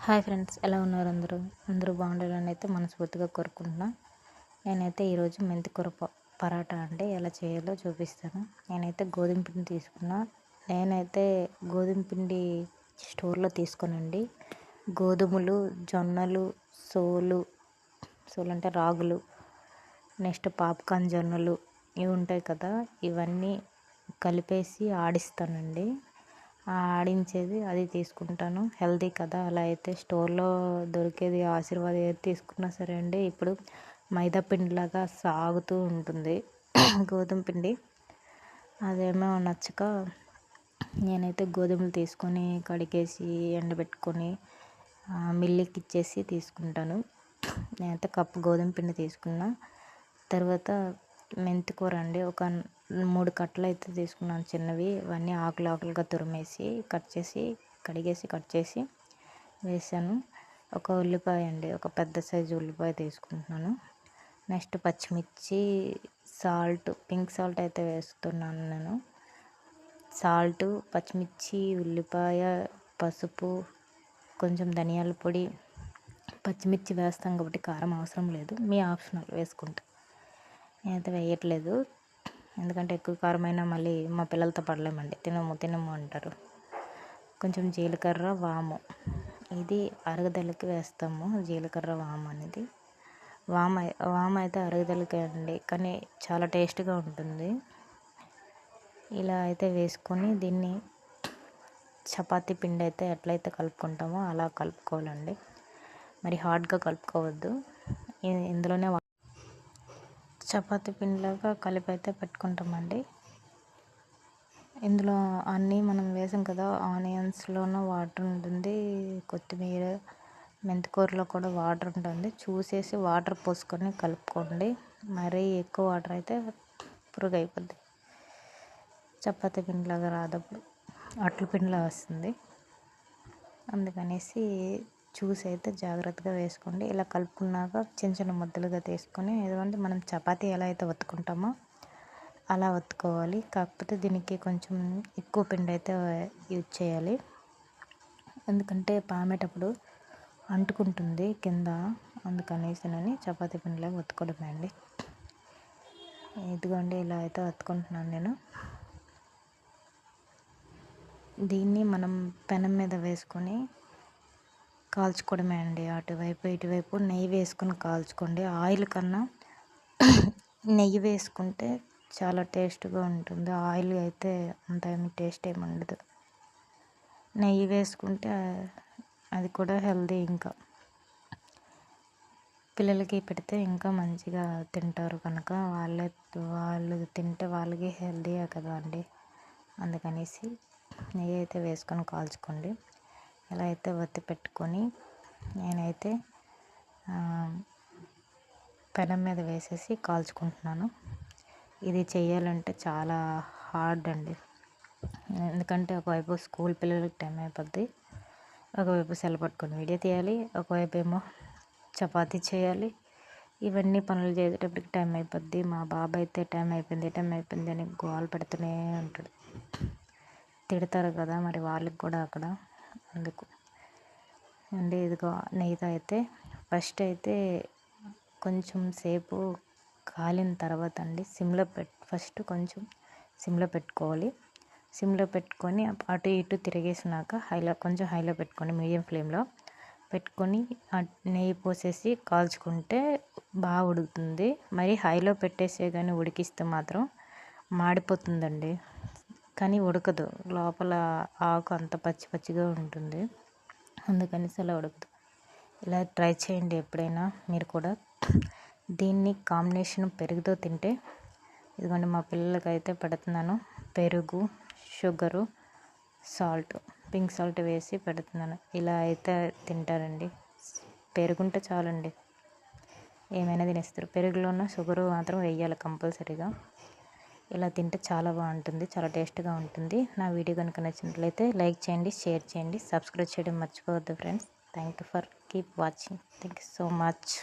Hi friends, ఎలా ఉన్నారు అందరూ? అందరూ బాగుండాలని అయితే మనస్ఫూర్తిగా కోరుకుంటున్నా. నేనైతే ఈరోజు మెంతికూర పరాటా అంటే ఎలా చేయాలో చూపిస్తాను. నేనైతే గోధుమ పిండి తీసుకున్నా. నేనైతే గోధుమ పిండి స్టోర్లో తీసుకోనండి. గోధుమలు, జొన్నలు, సోలు అంటే రాగులు, నెక్స్ట్ పాప్కార్న్ జొన్నలు ఇవి ఉంటాయి కదా, ఇవన్నీ కలిపేసి ఆడిస్తానండి. ఆడించేది అది తీసుకుంటాను. హెల్తీ కదా. అలా అయితే స్టోర్లో దొరికేది ఆశీర్వాద్ ఏది తీసుకున్నా సరే అండి, ఇప్పుడు మైదా పిండిలాగా సాగుతూ ఉంటుంది గోధుమ పిండి. అదేమో నచ్చక నేనైతే గోధుమలు తీసుకొని కడిగేసి ఎండబెట్టుకొని మిల్లుకి ఇచ్చేసి తీసుకుంటాను. నేనైతే కప్పు గోధుమ పిండి తీసుకున్నా. తర్వాత మెంతికూర అండి, ఒక 3 కట్టలు అయితే తీసుకున్నాను చిన్నవి. ఇవన్నీ ఆకులుగా తురిమేసి కట్ చేసి వేసాను. ఒక ఉల్లిపాయ అండి, ఒక పెద్ద సైజు ఉల్లిపాయ తీసుకుంటున్నాను. నెక్స్ట్ పచ్చిమిర్చి, పింక్ సాల్ట్ అయితే వేస్తున్నాను నేను. సాల్ట్, పచ్చిమిర్చి, ఉల్లిపాయ, పసుపు, కొంచెం ధనియాల పొడి. పచ్చిమిర్చి వేస్తాం కాబట్టి కారం అవసరం లేదు, మీ ఆప్షనల్ వేసుకుంటే. నేనైతే వేయట్లేదు, ఎందుకంటే ఎక్కువ కారమైనా మళ్ళీ మా పిల్లలతో పడలేమండి. తినము అంటారు. కొంచెం జీలకర్ర, వాము, ఇది అరుగుదలకి వేస్తాము. జీలకర్ర, వాము అనేది వాము అయితే అరుగుదలకే అండి, కానీ చాలా టేస్ట్గా ఉంటుంది. ఇలా అయితే వేసుకొని దీన్ని చపాతీ పిండి అయితే ఎట్లయితే కలుపుకుంటామో అలా కలుపుకోవాలండి. మరి హార్డ్గా కలుపుకోవద్దు. ఇందులోనే చపాతీ పిండిలాగా కలిపి అయితే పెట్టుకుంటామండి. ఇందులో అన్నీ మనం వేసాం కదా, ఆనియన్స్లోనూ వాటర్ ఉంటుంది, కొత్తిమీర, మెంతికూరలో కూడా వాటర్ ఉంటుంది. చూసేసి వాటర్ పోసుకొని కలుపుకోండి. మరీ ఎక్కువ వాటర్ అయితే పురుగు అయిపోద్ది. చపాతీ పిండిలాగా రాదప్పుడు, అట్ల పిండిలా వస్తుంది. అందుకనేసి చూసి అయితే జాగ్రత్తగా వేసుకోండి. ఇలా కలుపుకున్నాక చిన్న ముద్దలుగా తీసుకొని, ఎందుకంటే మనం చపాతీ ఎలా అయితే ఒత్తుకుంటామో అలా ఒత్తుకోవాలి. కాకపోతే దీనికి కొంచెం ఎక్కువ పిండి అయితే యూజ్ చేయాలి, ఎందుకంటే పామేటప్పుడు అంటుకుంటుంది కింద. అందుకనేసినని చపాతీ పిండిలాగా ఒత్తుకోవడమే అండి. ఇదిగోండి, ఇలా అయితే ఒత్తుకుంటున్నాను నేను. దీన్ని మనం పెనం మీద వేసుకొని కాల్చుకోవడమే అండి. అటువైపు ఇటువైపు నెయ్యి వేసుకొని కాల్చుకోండి. ఆయిల్ కన్నా నెయ్యి వేసుకుంటే చాలా టేస్ట్గా ఉంటుంది. ఆయిల్ అయితే అంత టేస్ట్ ఏమి ఉండదు. నెయ్యి వేసుకుంటే అది కూడా హెల్దీ. ఇంకా పిల్లలకి పెడితే ఇంకా మంచిగా తింటారు కనుక, వాళ్ళు తింటే వాళ్ళకి హెల్దీయే కదా అండి. అందుకనేసి నెయ్యి అయితే వేసుకొని కాల్చుకోండి. ఇలా అయితే ఒత్తి పెట్టుకొని నేనైతే పెనం మీద వేసేసి కాల్చుకుంటున్నాను. ఇది చేయాలంటే చాలా హార్డ్ అండి, ఎందుకంటే ఒకవైపు స్కూల్ పిల్లలకి టైం అయిపోద్ది, ఒకవైపు సెల్ పట్టుకొని వీడియో తీయాలి, ఒకవైపు ఏమో చపాతీ చేయాలి. ఇవన్నీ పనులు చేసేటప్పటికి టైం అయిపోద్ది. మా బాబు అయితే టైం అయిపోయింది అని గోల పెడుతూనే ఉంటాడు. తిడతారు కదా మరి వాళ్ళకి కూడా అక్కడ. అందుకు అండి, ఇదిగో నెయ్యితో అయితే ఫస్ట్ అయితే కొంచెం సేపు కాలిన తర్వాత అండి ఫస్ట్ కొంచెం సిమ్లో పెట్టుకోవాలి. సిమ్లో పెట్టుకొని అటు ఇటు తిరిగేసినాక కొంచెం హైలో పెట్టుకొని, మీడియం ఫ్లేమ్లో పెట్టుకొని నెయ్యి పోసేసి కాల్చుకుంటే బాగా ఉడుకుతుంది. మరి హైలో పెట్టేసే కానీ ఉడికిస్తే మాత్రం మాడిపోతుందండి, కానీ ఉడకదు. లోపల ఆకు అంత పచ్చిగా ఉంటుంది, అందుకని అలా ఉడకదు. ఇలా ట్రై చేయండి ఎప్పుడైనా మీరు కూడా. దీన్ని కాంబినేషన్ పెరుగుతో తింటే, ఇదిగోండి మా పిల్లలకి అయితే పెడుతున్నాను. పెరుగు, షుగరు, సాల్ట్, పింక్ సాల్ట్ వేసి పెడుతున్నాను. ఇలా అయితే తింటారండి. పెరుగుంటే చాలండి, ఏమైనా తినేస్తారు. పెరుగులోన షుగరు మాత్రం వేయాలి కంపల్సరీగా. ఇలా తింటే చాలా బాగుంటుంది, చాలా టేస్ట్గా ఉంటుంది. నా వీడియో కనుక నచ్చినట్లయితే లైక్ చేయండి, షేర్ చేయండి, సబ్స్క్రైబ్ చేయడం మర్చిపోవద్దు friends. Thank you for keep watching. Thank you so much.